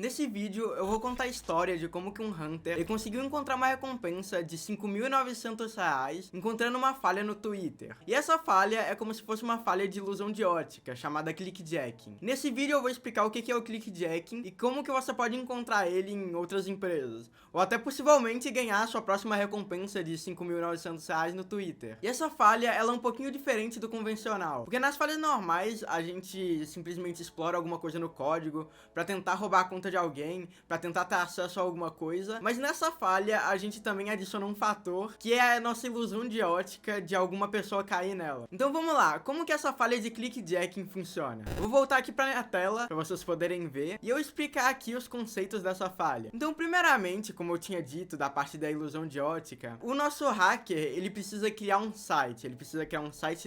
Nesse vídeo eu vou contar a história de como que um Hunter ele conseguiu encontrar uma recompensa de R$ 5.900 encontrando uma falha no Twitter. E essa falha é como se fosse uma falha de ilusão de ótica, chamada clickjacking. Nesse vídeo eu vou explicar o que é o clickjacking e como que você pode encontrar ele em outras empresas, ou até possivelmente ganhar a sua próxima recompensa de R$ 5.900 no Twitter. E essa falha ela é um pouquinho diferente do convencional, porque nas falhas normais a gente simplesmente explora alguma coisa no código para tentar roubar a conta de alguém, para tentar ter acesso a alguma coisa, mas nessa falha a gente também adiciona um fator que é a nossa ilusão de ótica de alguma pessoa cair nela. Então vamos lá, como que essa falha de clickjacking funciona? Eu vou voltar aqui para minha tela para vocês poderem ver e eu explicar aqui os conceitos dessa falha. Então primeiramente, como eu tinha dito da parte da ilusão de ótica, o nosso hacker ele precisa criar um site,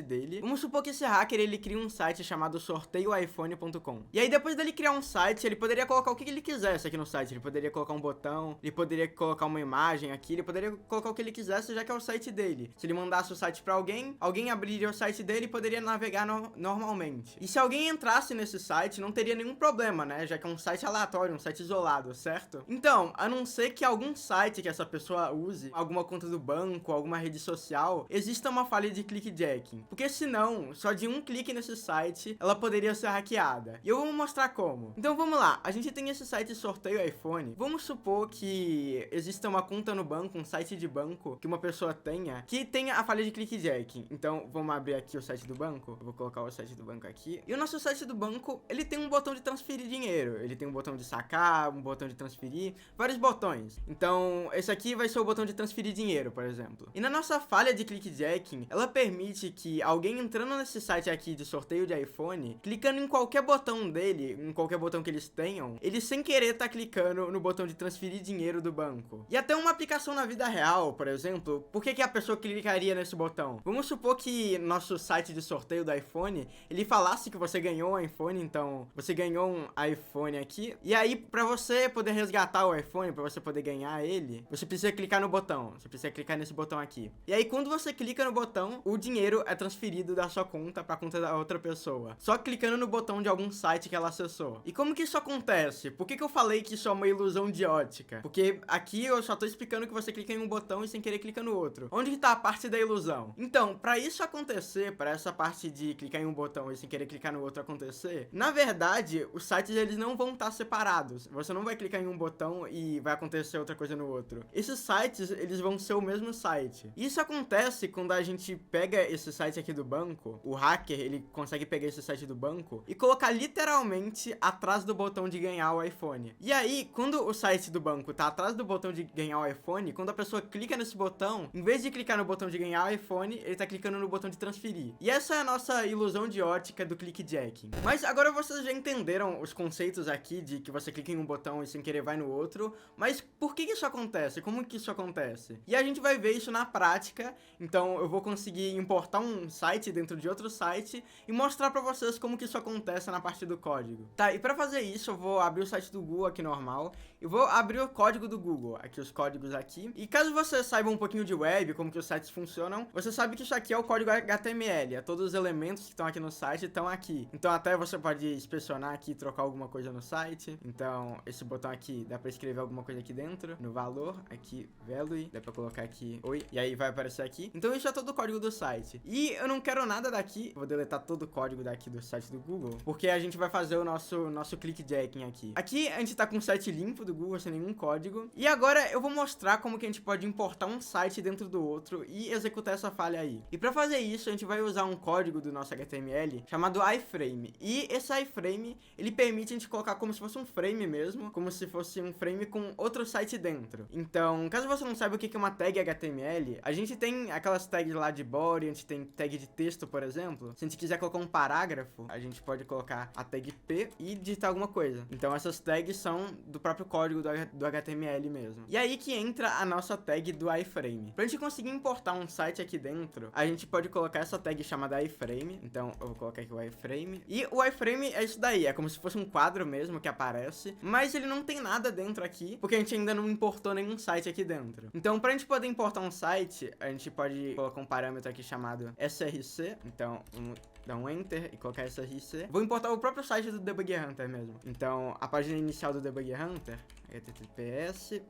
dele. Vamos supor que esse hacker ele cria um site chamado sorteioiphone.com. E aí depois dele criar um site, ele poderia colocar o que ele quisesse aqui no site. Ele poderia colocar um botão, ele poderia colocar uma imagem aqui, ele poderia colocar o que ele quisesse, já que é o site dele. Se ele mandasse o site pra alguém, alguém abriria o site dele e poderia navegar normalmente. E se alguém entrasse nesse site, não teria nenhum problema, né? Já que é um site aleatório, um site isolado, certo? Então, a não ser que algum site que essa pessoa use, alguma conta do banco, alguma rede social, exista uma falha de clickjacking. Porque senão, só de um clique nesse site, ela poderia ser hackeada. E eu vou mostrar como. Então vamos lá, a gente tem esse site sorteio iPhone. Vamos supor que exista uma conta no banco, um site de banco que uma pessoa tenha, que tenha a falha de clickjacking. Então vamos abrir aqui o site do banco. Eu vou colocar o site do banco aqui. E o nosso site do banco, ele tem um botão de transferir dinheiro. Ele tem um botão de sacar, um botão de transferir, vários botões. Então esse aqui vai ser o botão de transferir dinheiro, por exemplo. E na nossa falha de clickjacking, ela permite que alguém entrando nesse site aqui de sorteio de iPhone, clicando em qualquer botão dele, em qualquer botão que eles tenham, ele sem querer tá clicando no botão de transferir dinheiro do banco. E até uma aplicação na vida real, por exemplo, por que a pessoa clicaria nesse botão? Vamos supor que nosso site de sorteio do iPhone, ele falasse que você ganhou um iPhone, então você ganhou um iPhone aqui, e aí pra você poder resgatar o iPhone, pra você poder ganhar ele, você precisa clicar no botão, você precisa clicar nesse botão aqui. E aí quando você clica no botão, o dinheiro é transferido da sua conta pra conta da outra pessoa, só clicando no botão de algum site que ela acessou. E como que isso acontece? Por que eu falei que isso é uma ilusão de ótica? Porque aqui eu só tô explicando que você clica em um botão e sem querer clica no outro. Onde que tá a parte da ilusão? Então, pra isso acontecer, pra essa parte de clicar em um botão e sem querer clicar no outro acontecer, na verdade, os sites eles não vão estar separados. Você não vai clicar em um botão e vai acontecer outra coisa no outro. Esses sites, eles vão ser o mesmo site. Isso acontece quando a gente pega esse site aqui do banco, o hacker, ele consegue pegar esse site do banco e colocar literalmente atrás do botão de ganhar o iPhone. E aí, quando o site do banco tá atrás do botão de ganhar o iPhone, quando a pessoa clica nesse botão, em vez de clicar no botão de ganhar o iPhone, ele tá clicando no botão de transferir. E essa é a nossa ilusão de ótica do clickjacking. Mas agora vocês já entenderam os conceitos aqui de que você clica em um botão e sem querer vai no outro, mas por que isso acontece? Como que isso acontece? E a gente vai ver isso na prática, então eu vou conseguir importar um site dentro de outro site e mostrar pra vocês como que isso acontece na parte do código. Tá, e pra fazer isso eu vou abrir o site do Google aqui normal, e vou abrir o código do Google, aqui os códigos aqui, e caso você saiba um pouquinho de web, como que os sites funcionam, você sabe que isso aqui é o código HTML, todos os elementos que estão aqui no site estão aqui. Então até você pode inspecionar aqui e trocar alguma coisa no site. Então esse botão aqui, dá pra escrever alguma coisa aqui dentro, no valor, aqui, value, dá pra colocar aqui, oi, e aí vai aparecer aqui. Então isso é todo o código do site. E eu não quero nada daqui, vou deletar todo o código daqui do site do Google, porque a gente vai fazer o nosso clickjacking aqui. Aqui a gente tá com um site limpo do Google, sem nenhum código. E agora eu vou mostrar como que a gente pode importar um site dentro do outro e executar essa falha aí. E pra fazer isso, a gente vai usar um código do nosso HTML chamado iframe. E esse iframe, ele permite a gente colocar como se fosse um frame mesmo, como se fosse um frame com outro site dentro. Então, caso você não saiba o que é uma tag HTML, a gente tem aquelas tags lá de body, a gente tem tag de texto, por exemplo. Se a gente quiser colocar um parágrafo, a gente pode colocar a tag P e digitar alguma coisa. Então essas tags são do próprio código do HTML mesmo. E aí que entra a nossa tag do iframe. Pra gente conseguir importar um site aqui dentro, a gente pode colocar essa tag chamada iframe. Então eu vou colocar aqui o iframe. E o iframe é isso daí, é como se fosse um quadro mesmo que aparece, mas ele não tem nada dentro aqui, porque a gente ainda não importou nenhum site aqui dentro. Então pra gente poder importar um site, a gente pode colocar um parâmetro aqui chamado src. Então vamos dar um enter e colocar src. Vou importar o próprio site do Debug Hunter mesmo. Então, a página inicial do Debug Hunter, https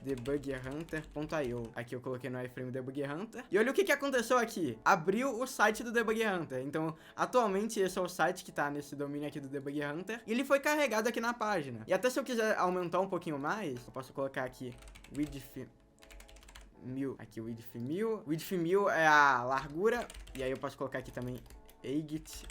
debuggerhunter.io. Aqui eu coloquei no iframe Debug Hunter. E olha o que aconteceu aqui. Abriu o site do Debug Hunter. Então, atualmente, esse é o site que tá nesse domínio aqui do Debug Hunter. E ele foi carregado aqui na página. E até se eu quiser aumentar um pouquinho mais, eu posso colocar aqui width 1000. Aqui, width 1000. Width 1000 é a largura. E aí eu posso colocar aqui também Eigit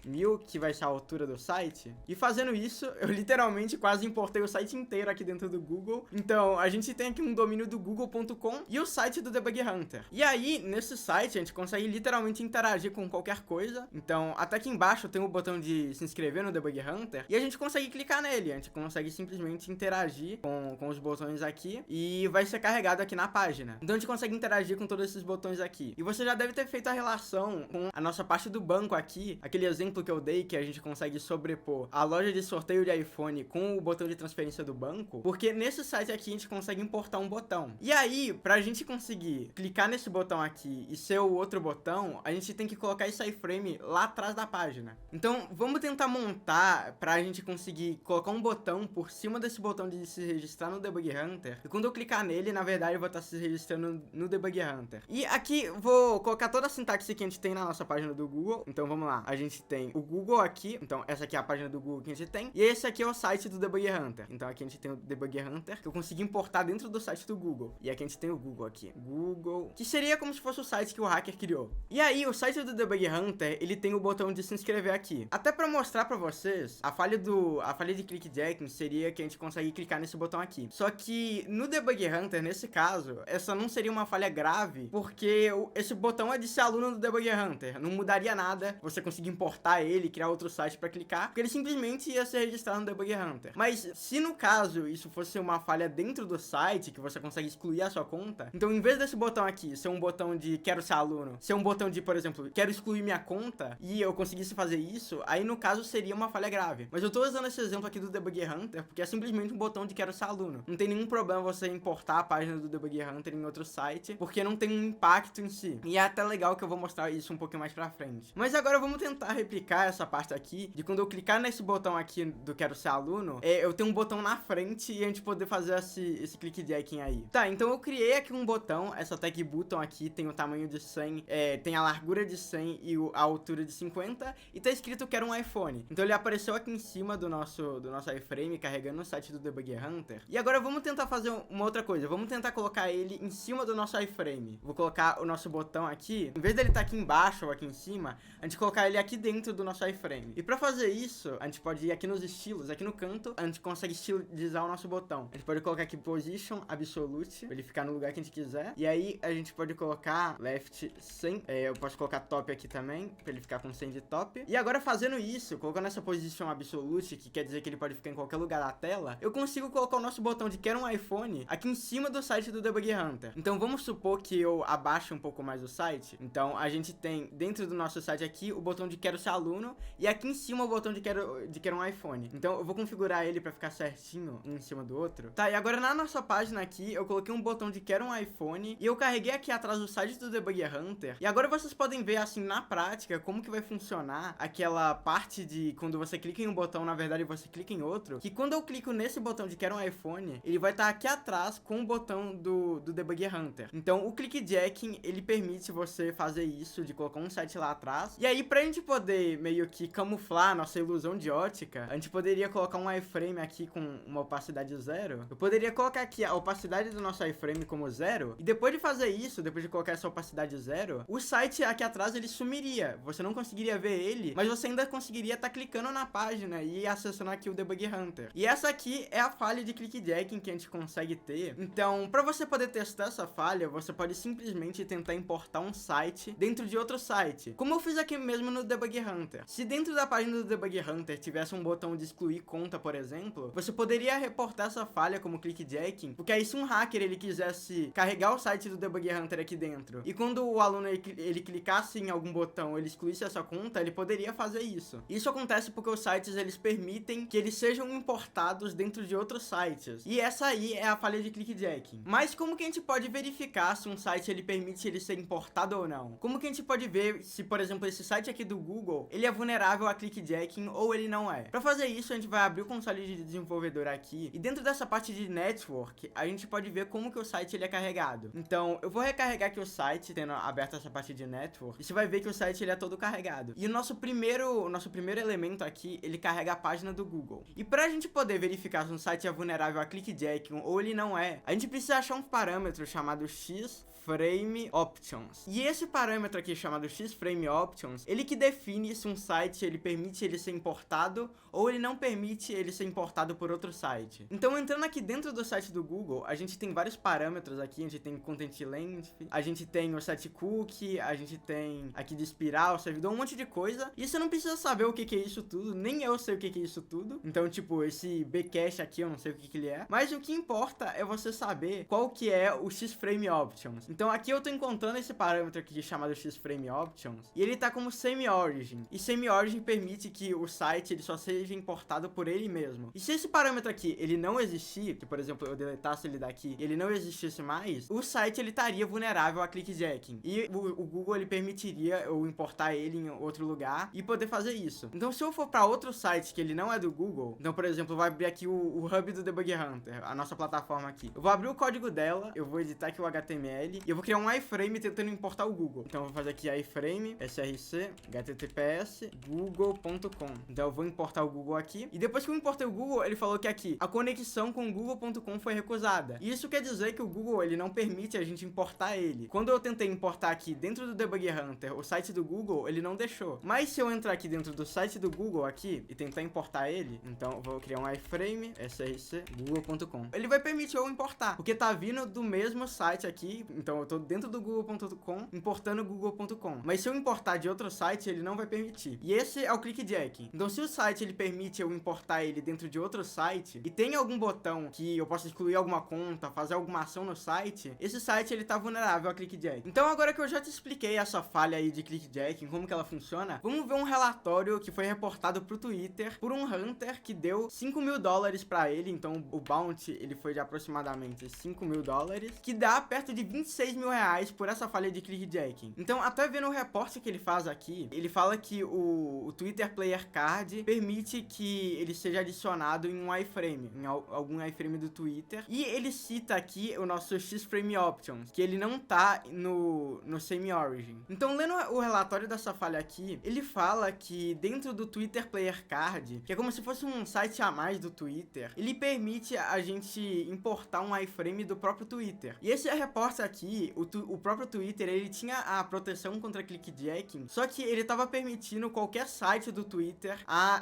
1000, que vai ser a altura do site. E fazendo isso, eu literalmente quase importei o site inteiro aqui dentro do Google. Então, a gente tem aqui um domínio do google.com e o site do Debug Hunter. E aí, nesse site, a gente consegue literalmente interagir com qualquer coisa. Então, até aqui embaixo tem o botão de se inscrever no Debug Hunter e a gente consegue clicar nele. A gente consegue simplesmente interagir com os botões aqui e vai ser carregado aqui na página. Então, a gente consegue interagir com todos esses botões aqui. E você já deve ter feito a relação com a nossa parte do banco aqui, aquele exemplo que eu dei, que a gente consegue sobrepor a loja de sorteio de iPhone com o botão de transferência do banco, porque nesse site aqui a gente consegue importar um botão. E aí, pra gente conseguir clicar nesse botão aqui e ser o outro botão, a gente tem que colocar esse iframe lá atrás da página. Então, vamos tentar montar pra gente conseguir colocar um botão por cima desse botão de se registrar no Debug Hunter. E quando eu clicar nele, na verdade, eu vou estar se registrando no Debug Hunter. E aqui, vou colocar toda a sintaxe que a gente tem na nossa página do Google. Então, vamos lá. A gente tem o Google aqui, então essa aqui é a página do Google que a gente tem, e esse aqui é o site do Debug Hunter. Então aqui a gente tem o Debug Hunter, que eu consegui importar dentro do site do Google. E aqui a gente tem o Google aqui, Google, que seria como se fosse o site que o hacker criou. E aí, o site do Debug Hunter, ele tem o botão de se inscrever aqui. Até pra mostrar pra vocês, a falha de clickjacking seria que a gente consegue clicar nesse botão aqui. Só que no Debug Hunter, nesse caso, essa não seria uma falha grave, porque esse botão é de ser aluno do Debug Hunter. Não mudaria nada você conseguir importar ele, criar outro site pra clicar, porque ele simplesmente ia se registrar no Debug Hunter. Mas se no caso isso fosse uma falha dentro do site, que você consegue excluir a sua conta, então em vez desse botão aqui ser um botão de quero ser aluno, ser um botão de, por exemplo, quero excluir minha conta, e eu conseguisse fazer isso, aí no caso seria uma falha grave. Mas eu tô usando esse exemplo aqui do Debug Hunter, porque é simplesmente um botão de quero ser aluno. Não tem nenhum problema você importar a página do Debug Hunter em outro site, porque não tem um impacto em si. E é até legal que eu vou mostrar isso um pouquinho mais pra frente. Mas agora vamos tentar replicar essa parte aqui, de quando eu clicar nesse botão aqui do quero ser aluno, eu tenho um botão na frente e a gente poder fazer esse clickjacking aí. Tá, então eu criei aqui um botão, essa tag button aqui tem o tamanho de 100, tem a largura de 100 e a altura de 50, e tá escrito quero um iPhone. Então ele apareceu aqui em cima do nosso iframe, carregando o site do Debug Hunter. E agora vamos tentar fazer uma outra coisa, vamos tentar colocar ele em cima do nosso iframe. Vou colocar o nosso botão aqui, em vez dele estar aqui embaixo ou aqui em cima, a gente colocar ele aqui dentro do nosso iframe. E pra fazer isso, a gente pode ir aqui nos estilos, aqui no canto, a gente consegue estilizar o nosso botão. A gente pode colocar aqui Position Absolute, pra ele ficar no lugar que a gente quiser. E aí, a gente pode colocar Left 100, eu posso colocar Top aqui também, pra ele ficar com 100 de top. E agora, fazendo isso, colocando essa Position Absolute, que quer dizer que ele pode ficar em qualquer lugar da tela, eu consigo colocar o nosso botão de quero um iPhone aqui em cima do site do Debug Hunter. Então, vamos supor que eu abaixo um pouco mais o site. Então, a gente tem, dentro do nosso site aqui, o botão de quero ser aluno, e aqui em cima o botão de quero um iPhone. Então eu vou configurar ele pra ficar certinho um em cima do outro. Tá, e agora na nossa página aqui eu coloquei um botão de quero um iPhone e eu carreguei aqui atrás o site do Debug Hunter. E agora vocês podem ver assim na prática como que vai funcionar aquela parte de quando você clica em um botão, na verdade você clica em outro, que quando eu clico nesse botão de quero um iPhone, ele vai estar aqui atrás com o botão do Debug Hunter. Então o clickjacking, ele permite você fazer isso, de colocar um site lá atrás. E aí pra gente poder meio que camuflar a nossa ilusão de ótica, a gente poderia colocar um iframe aqui com uma opacidade 0. Eu poderia colocar aqui a opacidade do nosso iframe como 0, e depois de fazer isso, depois de colocar essa opacidade 0, o site aqui atrás ele sumiria. Você não conseguiria ver ele, mas você ainda conseguiria estar clicando na página e acessando aqui o Debug Hunter. E essa aqui é a falha de clickjacking que a gente consegue ter. Então, para você poder testar essa falha, você pode simplesmente tentar importar um site dentro de outro site, como eu fiz aqui mesmo no Debug Hunter. Se dentro da página do Debug Hunter tivesse um botão de excluir conta, por exemplo, você poderia reportar essa falha como clickjacking, porque aí se um hacker ele quisesse carregar o site do Debug Hunter aqui dentro, e quando o aluno ele clicasse em algum botão, ele excluísse essa conta, ele poderia fazer isso. Isso acontece porque os sites eles permitem que eles sejam importados dentro de outros sites, e essa aí é a falha de clickjacking. Mas como que a gente pode verificar se um site ele permite ele ser importado ou não? Como que a gente pode ver se, por exemplo, esse site aqui do Google, Google, ele é vulnerável a clickjacking ou ele não é. Para fazer isso, a gente vai abrir o console de desenvolvedor aqui e dentro dessa parte de network, a gente pode ver como que o site ele é carregado. Então, eu vou recarregar aqui o site, tendo aberto essa parte de network, e você vai ver que o site ele é todo carregado. E o nosso primeiro elemento aqui, ele carrega a página do Google. E pra gente poder verificar se um site é vulnerável a clickjacking ou ele não é, a gente precisa achar um parâmetro chamado xFrame Options. E esse parâmetro aqui chamado xFrame Options, ele que define se um site ele permite ele ser importado ou ele não permite ele ser importado por outro site. Então, entrando aqui dentro do site do Google, a gente tem vários parâmetros aqui, a gente tem Content Length, a gente tem o set cookie, a gente tem aqui de espiral, servidor, um monte de coisa. E você não precisa saber o que é isso tudo, nem eu sei o que é isso tudo. Então, tipo, esse bcache aqui, eu não sei o que ele é. Mas o que importa é você saber qual que é o xFrame Options. Então, aqui eu tô encontrando esse parâmetro aqui chamado xFrame Options, e ele tá como semi-origin. E semi-origin permite que o site ele só seja importado por ele mesmo. E se esse parâmetro aqui ele não existir, que por exemplo eu deletasse ele daqui e ele não existisse mais, o site ele estaria vulnerável a clickjacking. E o Google ele permitiria eu importar ele em outro lugar e poder fazer isso. Então, se eu for para outro site que ele não é do Google, então por exemplo, eu vou abrir aqui o hub do Debug Hunter, a nossa plataforma aqui. Eu vou abrir o código dela, eu vou editar aqui o HTML e eu vou criar um iframe tentando importar o Google. Então eu vou fazer aqui iframe src https google.com. Então eu vou importar o Google aqui. E depois que eu importei o Google, ele falou que aqui a conexão com o google.com foi recusada. E isso quer dizer que o Google ele não permite a gente importar ele. Quando eu tentei importar aqui dentro do Debug Hunter o site do Google, ele não deixou. Mas se eu entrar aqui dentro do site do Google aqui e tentar importar ele, então eu vou criar um iframe src google.com. Ele vai permitir eu importar, porque tá vindo do mesmo site aqui. Então eu tô dentro do google.com importando google.com. Mas se eu importar de outro site, ele não vai permitir. E esse é o clickjacking. Então se o site ele permite eu importar ele dentro de outro site e tem algum botão que eu possa excluir alguma conta, fazer alguma ação no site, esse site ele tá vulnerável a clickjacking. Então agora que eu já te expliquei essa falha aí de clickjacking, como que ela funciona, vamos ver um relatório que foi reportado pro Twitter por um hunter que deu $5.000 pra ele. Então o bounty ele foi de aproximadamente $5.000, que dá perto de R$26.000 por essa falha de clickjacking. Então, até vendo o reporte que ele faz aqui, ele fala que o Twitter Player Card permite que ele seja adicionado em um iframe, em algum iframe do Twitter. E ele cita aqui o nosso xFrame Options, que ele não tá no semi-origin. Então, lendo o relatório dessa falha aqui, ele fala que dentro do Twitter Player Card, que é como se fosse um site a mais do Twitter, ele permite a gente importar um iframe do próprio Twitter. E esse reporte aqui, o próprio Twitter, ele tinha a proteção contra clickjacking, só que ele tava permitindo qualquer site do Twitter a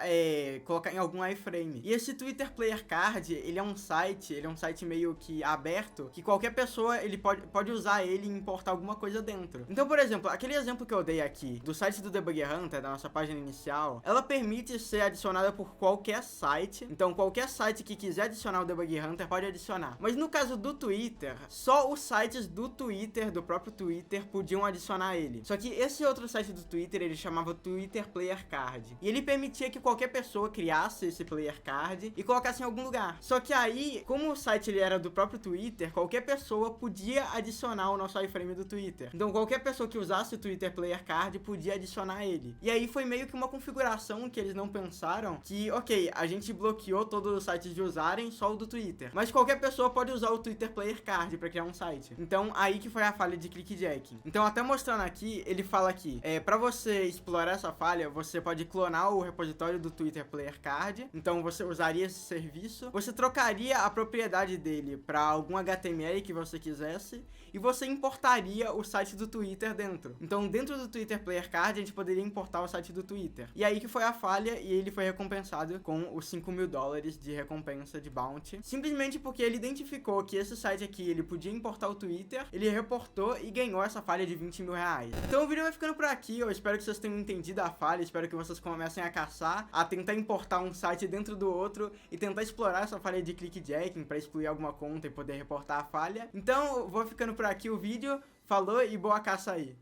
colocar em algum iframe. E esse Twitter Player Card, ele é um site meio que aberto, que qualquer pessoa, ele pode usar ele e importar alguma coisa dentro. Então, por exemplo, aquele exemplo que eu dei aqui, do site do Debug Hunter, da nossa página inicial, ela permite ser adicionada por qualquer site. Então, qualquer site que quiser adicionar o Debug Hunter pode adicionar. Mas no caso do Twitter, só os sites do Twitter, do próprio Twitter, podiam adicionar ele. Só que esse outro site do Twitter, ele chamava Twitter Player Card. E ele permitia que qualquer pessoa criasse esse Player Card e colocasse em algum lugar. Só que aí, como o site ele era do próprio Twitter, qualquer pessoa podia adicionar o nosso iframe do Twitter. Então, qualquer pessoa que usasse o Twitter Player Card podia adicionar ele. E aí foi meio que uma configuração que eles não pensaram que, ok, a gente bloqueou todos os sites de usarem, só o do Twitter. Mas qualquer pessoa pode usar o Twitter Player Card para criar um site. Então, aí que foi a falha de clickjacking. Então, até mostrando aqui, ele fala aqui, para você explorar essa falha, você pode clonar o repositório do Twitter Player Card. Então, você usaria esse serviço, você trocaria a propriedade dele para algum HTML que você quisesse e você importaria o site do Twitter dentro. Então, dentro do Twitter Player Card, a gente poderia importar o site do Twitter. E aí que foi a falha e ele foi recompensado com os $5.000 de recompensa de bounty. Simplesmente porque ele identificou que esse site aqui, ele podia importar o Twitter, ele reportou e ganhou essa falha de R$20.000. Então o vídeo vai ficando por aqui, eu espero que vocês tenham entendido a falha, espero que vocês comecem a caçar, a tentar importar um site dentro do outro e tentar explorar essa falha de clickjacking para excluir alguma conta e poder reportar a falha. Então eu vou ficando por aqui o vídeo, falou e boa caça aí!